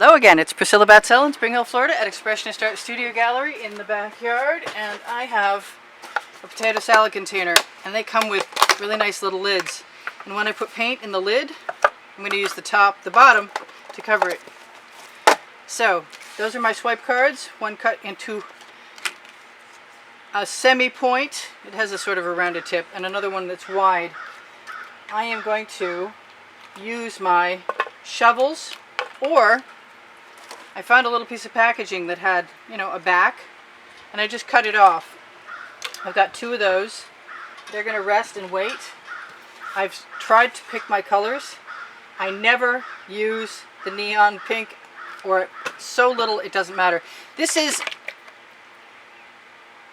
Hello again, it's Priscilla Batzell in Spring Hill, Florida at Expressionist Art Studio Gallery in the backyard, and I have a potato salad container, and they come with really nice little lids. And when I put paint in the lid, I'm going to use the bottom to cover it. So those are my swipe cards, one cut into a semi-point. It has a sort of a rounded tip, and another one that's wide. I am going to use my shovels, or I found a little piece of packaging that had, a back, and I just cut it off. I've got two of those. They're going to rest and wait. I've tried to pick my colors. I never use the neon pink, or so little it doesn't matter. This is,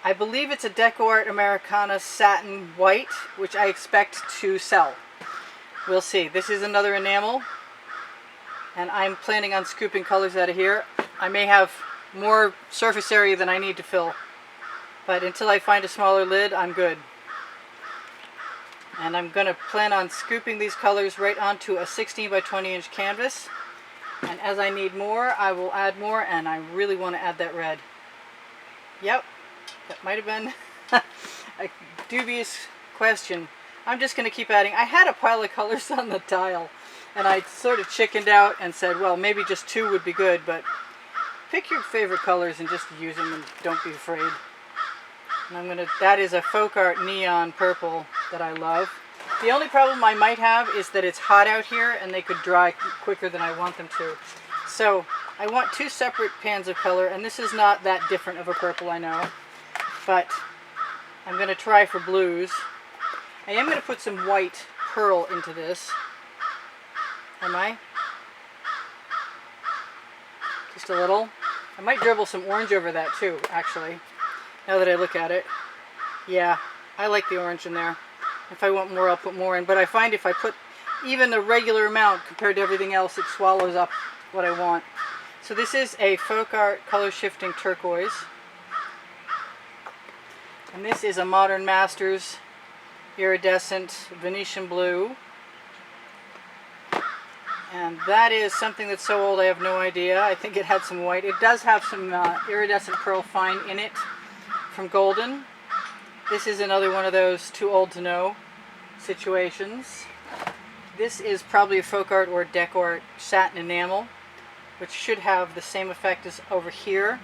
I believe it's a Deco Art Americana satin white, which I expect to sell. We'll see. This is another enamel, and I'm planning on scooping colors out of here. I may have more surface area than I need to fill, but until I find a smaller lid, I'm good. And I'm going to plan on scooping these colors right onto a 16 by 20 inch canvas, and as I need more, I will add more, and I really want to add that red. Yep, that might have been a dubious question. I'm just going to keep adding. I had a pile of colors on the tile, and I sort of chickened out and said, well, maybe just two would be good, but pick your favorite colors and just use them, and don't be afraid. And that is a folk art neon purple that I love. The only problem I might have is that it's hot out here and they could dry quicker than I want them to. So I want two separate pans of color, and this is not that different of a purple, I know, but I'm going to try for blues. I am going to put some white pearl into this. Am I? Just a little. I might dribble some orange over that too, actually, now that I look at it. Yeah, I like the orange in there. If I want more, I'll put more in, but I find if I put even a regular amount compared to everything else, it swallows up what I want. So this is a folk art color shifting turquoise, and this is a Modern Masters iridescent Venetian blue. And that is something that's so old I have no idea. I think it had some white. It does have some iridescent pearl fine in it from Golden. This is another one of those too old to know situations. This is probably a folk art or Deco Art satin enamel, which should have the same effect as over here.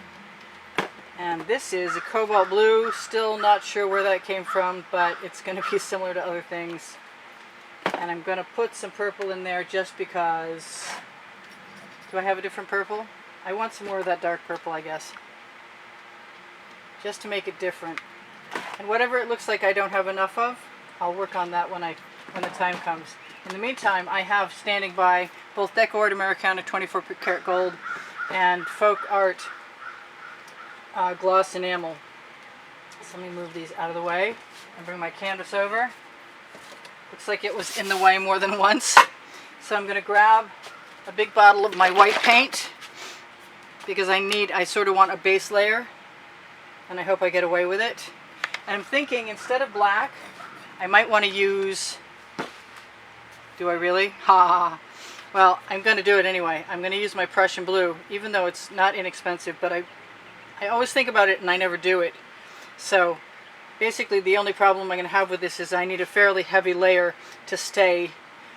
And this is a cobalt blue. Still not sure where that came from, but it's going to be similar to other things. And I'm going to put some purple in there just because. Do I have a different purple? I want some more of that dark purple, I guess, just to make it different. And whatever it looks like I don't have enough of, I'll work on that when the time comes. In the meantime, I have standing by both Deco Art Americana 24 karat gold and folk art gloss enamel. So let me move these out of the way and bring my canvas over. Looks like it was in the way more than once. So I'm going to grab a big bottle of my white paint because I sort of want a base layer, and I hope I get away with it. And I'm thinking instead of black, I might want to use, do I really? Ha ha. Well, I'm going to do it anyway. I'm going to use my Prussian blue, even though it's not inexpensive, but I always think about it and I never do it. So basically the only problem I'm going to have with this is I need a fairly heavy layer to stay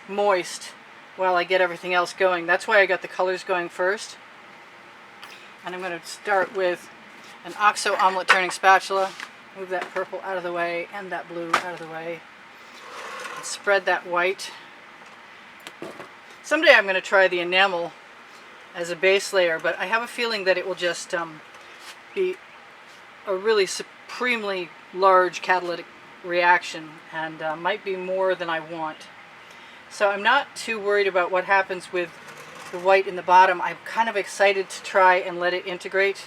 moist while I get everything else going. That's why I got the colors going first. And I'm going to start with an OXO omelet turning spatula. Move that purple out of the way and that blue out of the way. And spread that white. Someday I'm going to try the enamel as a base layer, but I have a feeling that it will just be a really supremely large catalytic reaction, and might be more than I want. So I'm not too worried about what happens with the white in the bottom. I'm kind of excited to try and let it integrate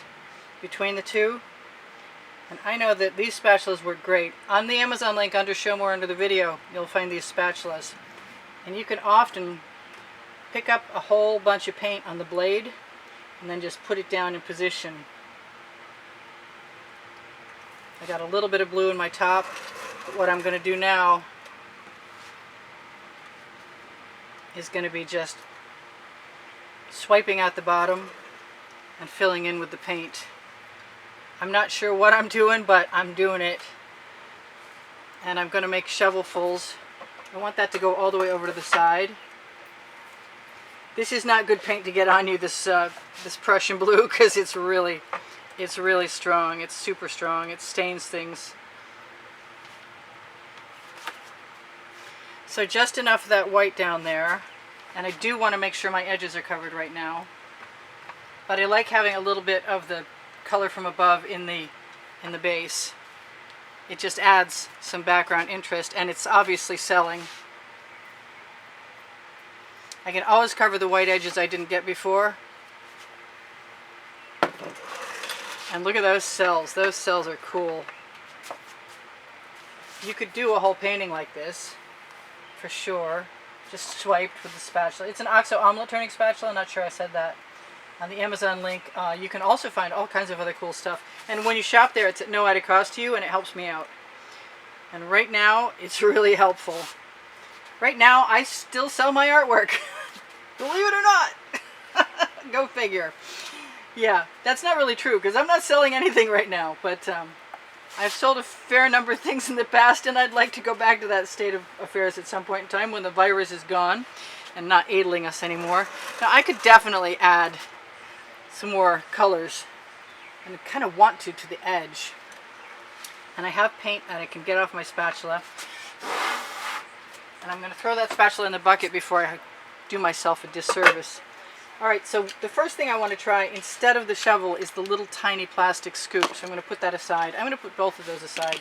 between the two. And I know that these spatulas work great. On the Amazon link under Show More under the video, you'll find these spatulas. And you can often pick up a whole bunch of paint on the blade and then just put it down in position. I got a little bit of blue in my top, but what I'm going to do now is going to be just swiping out the bottom and filling in with the paint. I'm not sure what I'm doing, but I'm doing it. And I'm going to make shovelfuls. I want that to go all the way over to the side. This is not good paint to get on you, this Prussian blue, because it's really strong. It's super strong. It stains things. So just enough of that white down there. And I do want to make sure my edges are covered right now. But I like having a little bit of the color from above in the base. It just adds some background interest, and it's obviously selling. I can always cover the white edges I didn't get before. And look at those cells. Those cells are cool. You could do a whole painting like this, for sure. Just swiped with the spatula. It's an OXO omelet turning spatula. I'm not sure I said that. On the Amazon link, you can also find all kinds of other cool stuff. And when you shop there, it's at no added cost to you, and it helps me out. And right now, it's really helpful. Right now, I still sell my artwork. Believe it or not. Go figure. Yeah, that's not really true, because I'm not selling anything right now. But I've sold a fair number of things in the past, and I'd like to go back to that state of affairs at some point in time when the virus is gone and not aidling us anymore. Now, I could definitely add some more colors, and I kind of want to the edge. And I have paint that I can get off my spatula. And I'm going to throw that spatula in the bucket before I do myself a disservice. Alright, so the first thing I want to try instead of the shovel is the little tiny plastic scoop. So I'm going to put that aside. I'm going to put both of those aside.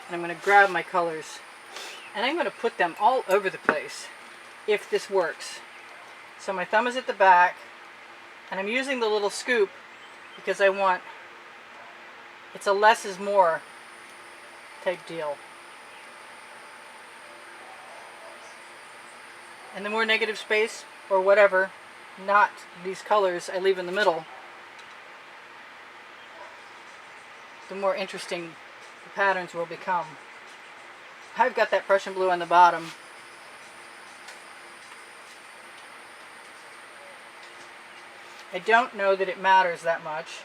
And I'm going to grab my colors. And I'm going to put them all over the place, if this works. So my thumb is at the back. And I'm using the little scoop because I want, it's a less is more type deal. And the more negative space, or whatever, not these colors I leave in the middle, the more interesting the patterns will become. I've got that Prussian blue on the bottom. I don't know that it matters that much.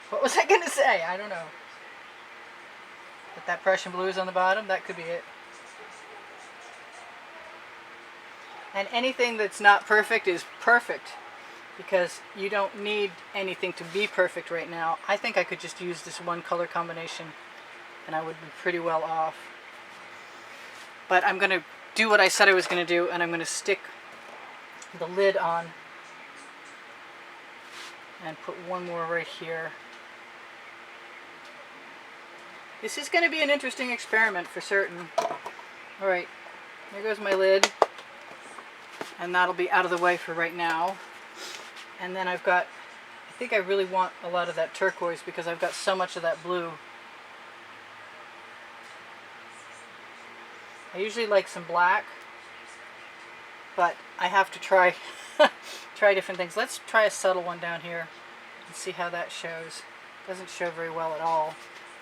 What was I going to say? I don't know. But that Prussian blue is on the bottom, that could be it. And anything that's not perfect is perfect, because you don't need anything to be perfect right now. I think I could just use this one color combination and I would be pretty well off. But I'm going to do what I said I was going to do, and I'm going to stick the lid on and put one more right here. This is going to be an interesting experiment for certain. Alright, there goes my lid. And that'll be out of the way for right now. And then I've got, I think I really want a lot of that turquoise because I've got so much of that blue. I usually like some black, but I have to try different things. Let's try a subtle one down here and see how that shows. Doesn't show very well at all,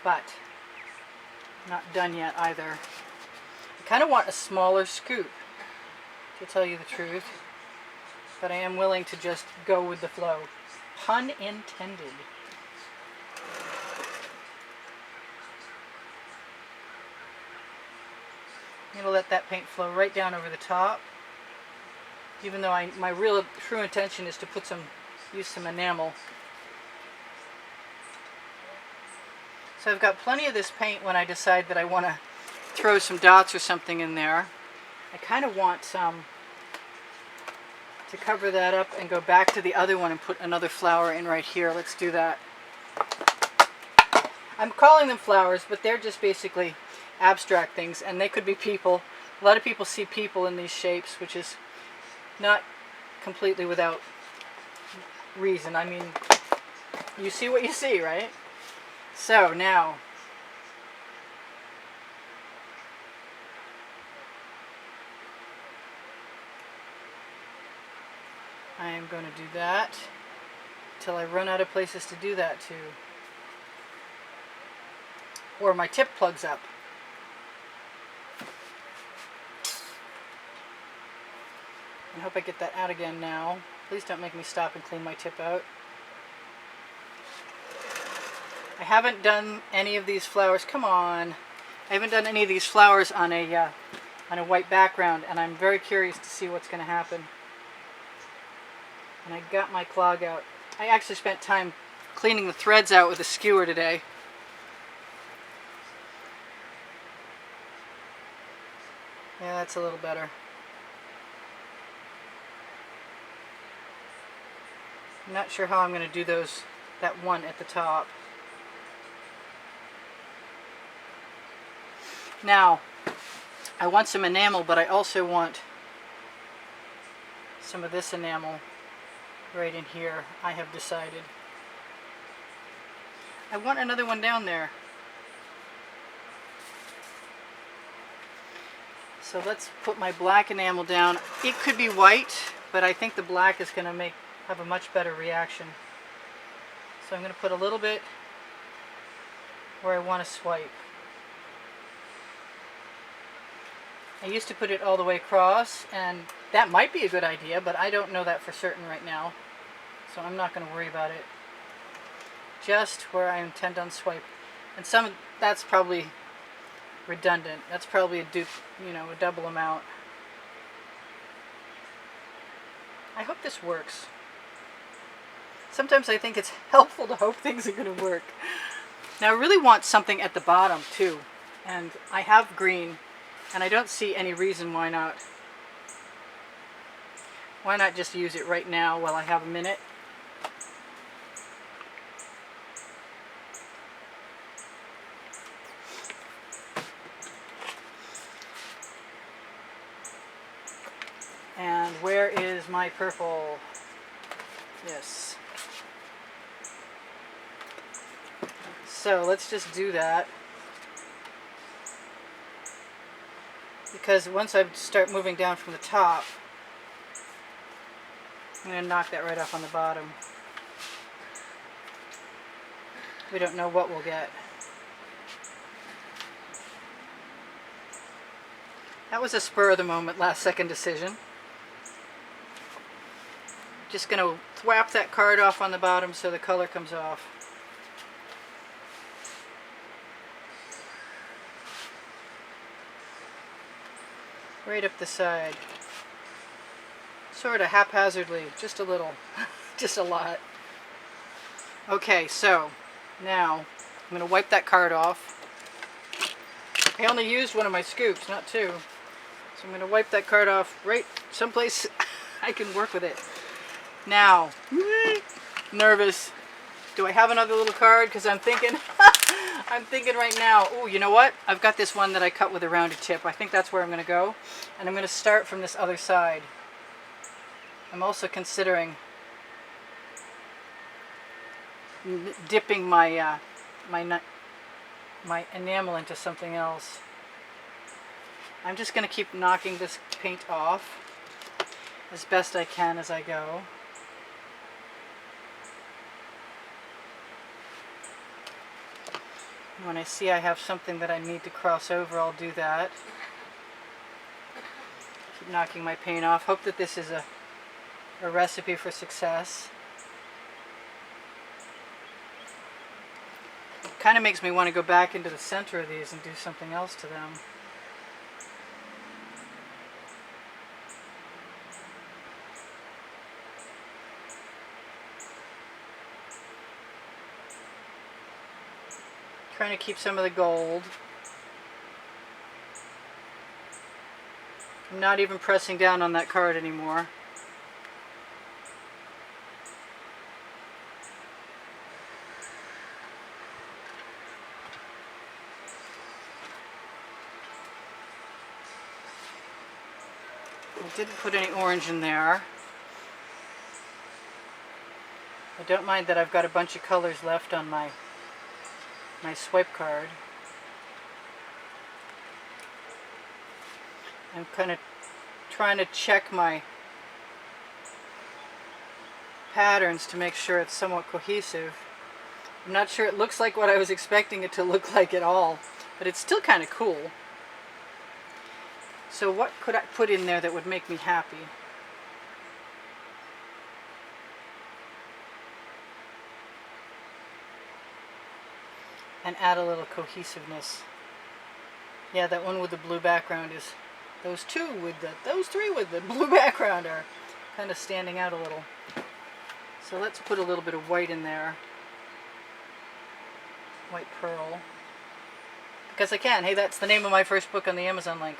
but not done yet either. I kind of want a smaller scoop, to tell you the truth, but I am willing to just go with the flow. Pun intended. I'm going to let that paint flow right down over the top, even though my real true intention is to use some enamel. So I've got plenty of this paint when I decide that I want to throw some dots or something in there. I kind of want to cover that up and go back to the other one and put another flower in right here. Let's do that. I'm calling them flowers, but they're just basically abstract things, and they could be people. A lot of people see people in these shapes, which is not completely without reason. I mean, you see what you see, right? So now, I am going to do that till I run out of places to do that to, or my tip plugs up. I hope I get that out again now. Please don't make me stop and clean my tip out. I haven't done any of these flowers. Come on. I haven't done any of these flowers on a white background, and I'm very curious to see what's going to happen. And I got my clog out. I actually spent time cleaning the threads out with a skewer today. Yeah, that's a little better. I'm not sure how I'm going to do that one at the top. Now, I want some enamel, but I also want some of this enamel right in here, I have decided. I want another one down there. So let's put my black enamel down. It could be white, but I think the black is going to have a much better reaction. So I'm going to put a little bit where I want to swipe. I used to put it all the way across, and that might be a good idea, but I don't know that for certain right now. So I'm not going to worry about it. Just where I intend on swipe. And that's probably redundant. That's probably a double amount. I hope this works. Sometimes I think it's helpful to hope things are going to work. Now I really want something at the bottom too. And I have green, and I don't see any reason why not. Why not just use it right now while I have a minute? And where is my purple? Yes. So let's just do that. Because once I start moving down from the top, I'm going to knock that right off on the bottom. We don't know what we'll get. That was a spur of the moment, last second decision. Just going to thwap that card off on the bottom so the color comes off. Right up the side. Sort of haphazardly, just a little, just a lot. Okay, so now I'm going to wipe that card off. I only used one of my scoops, not two. So I'm going to wipe that card off right someplace I can work with it. Now, nervous. Do I have another little card? Because I'm thinking, I'm thinking right now, oh, you know what? I've got this one that I cut with a rounded tip. I think that's where I'm going to go. And I'm going to start from this other side. I'm also considering dipping my my enamel into something else. I'm just going to keep knocking this paint off as best I can as I go. When I see I have something that I need to cross over, I'll do that. Keep knocking my paint off. Hope that this is a recipe for success. It kind of makes me want to go back into the center of these and do something else to them. Trying to keep some of the gold. I'm not even pressing down on that card anymore. I didn't put any orange in there. I don't mind that I've got a bunch of colors left on my swipe card. I'm kind of trying to check my patterns to make sure it's somewhat cohesive. I'm not sure it looks like what I was expecting it to look like at all, but it's still kind of cool. So what could I put in there that would make me happy? and add a little cohesiveness. Yeah, that one with the blue background is, those three with the blue background are kind of standing out a little. So let's put a little bit of white in there. White pearl. Because I can. Hey, that's the name of my first book on the Amazon link.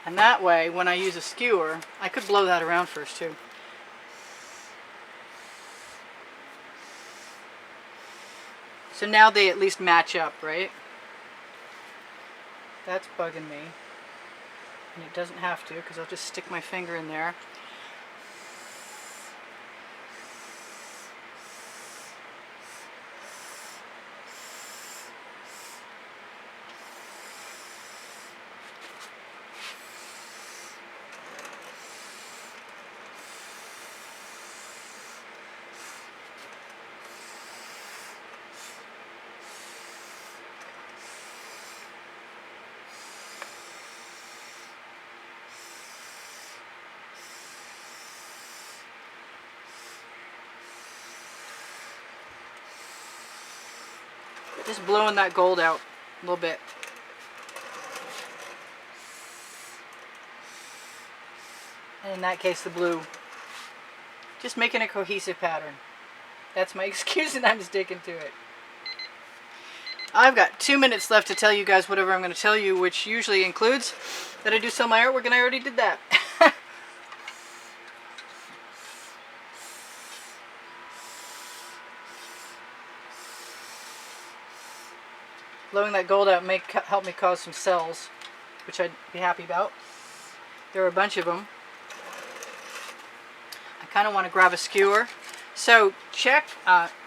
And that way, when I use a skewer, I could blow that around first too. So now they at least match up, right? That's bugging me. And it doesn't have to, because I'll just stick my finger in there. Just blowing that gold out a little bit. And in that case, the blue. Just making a cohesive pattern. That's my excuse, and I'm sticking to it. I've got 2 minutes left to tell you guys whatever I'm going to tell you, which usually includes that I do sell my artwork, and I already did that. Blowing that gold out may help me cause some cells, which I'd be happy about. There are a bunch of them. I kind of want to grab a skewer. So check,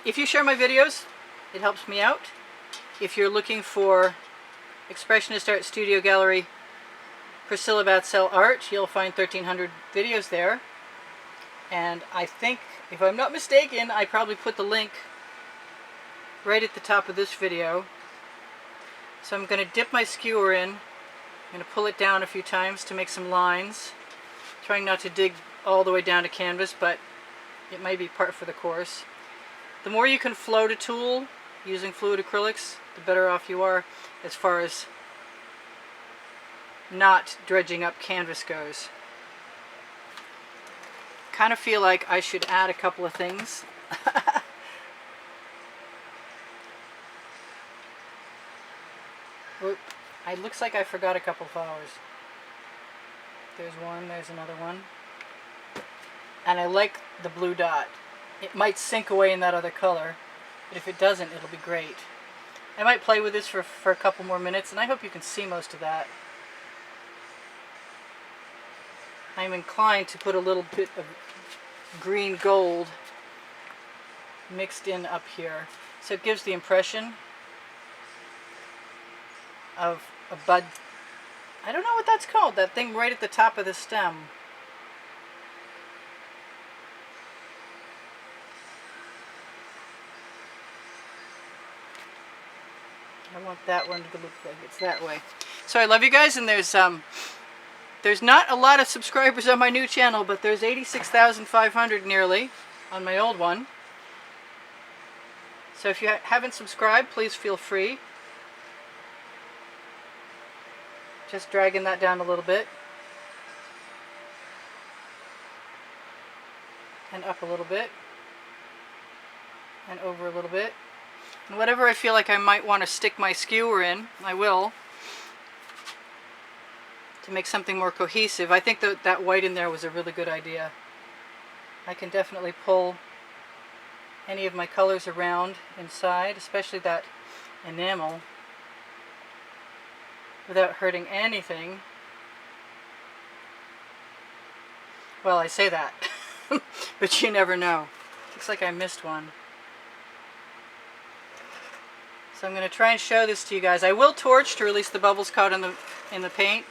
if you share my videos, it helps me out. If you're looking for Expressionist Art Studio Gallery, Priscilla Batzell art, you'll find 1,300 videos there. And I think, if I'm not mistaken, I probably put the link right at the top of this video. So I'm going to dip my skewer in. I'm going to pull it down a few times to make some lines. Trying not to dig all the way down to canvas, but it might be part for the course. The more you can float a tool using fluid acrylics, the better off you are as far as not dredging up canvas goes. Kind of feel like I should add a couple of things. Oop, it looks like I forgot a couple flowers. There's one, there's another one. And I like the blue dot. It might sink away in that other color, but if it doesn't, it'll be great. I might play with this for a couple more minutes, and I hope you can see most of that. I'm inclined to put a little bit of green gold mixed in up here, so it gives the impression of a bud. I don't know what that's called, that thing right at the top of the stem. I want that one to look like it's that way. So I love you guys, and there's not a lot of subscribers on my new channel, but there's 86,500 nearly on my old one. So if you haven't subscribed, please feel free. Just dragging that down a little bit. And up a little bit. And over a little bit. And whatever I feel like I might want to stick my skewer in, I will. To make something more cohesive. I think that white in there was a really good idea. I can definitely pull any of my colors around inside, especially that enamel, without hurting anything. Well, I say that, but you never know. Looks like I missed one. So I'm going to try and show this to you guys. I will torch to release the bubbles caught in the paint.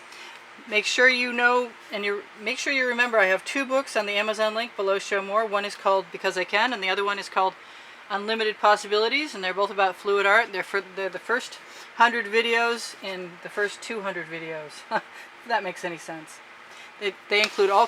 Make sure you know, and make sure you remember, I have 2 books on the Amazon link below. Show more. One is called Because I Can, and the other one is called Unlimited Possibilities, and they're both about fluid art. They're the first 100 videos in the first 200 videos. If that makes any sense. They include all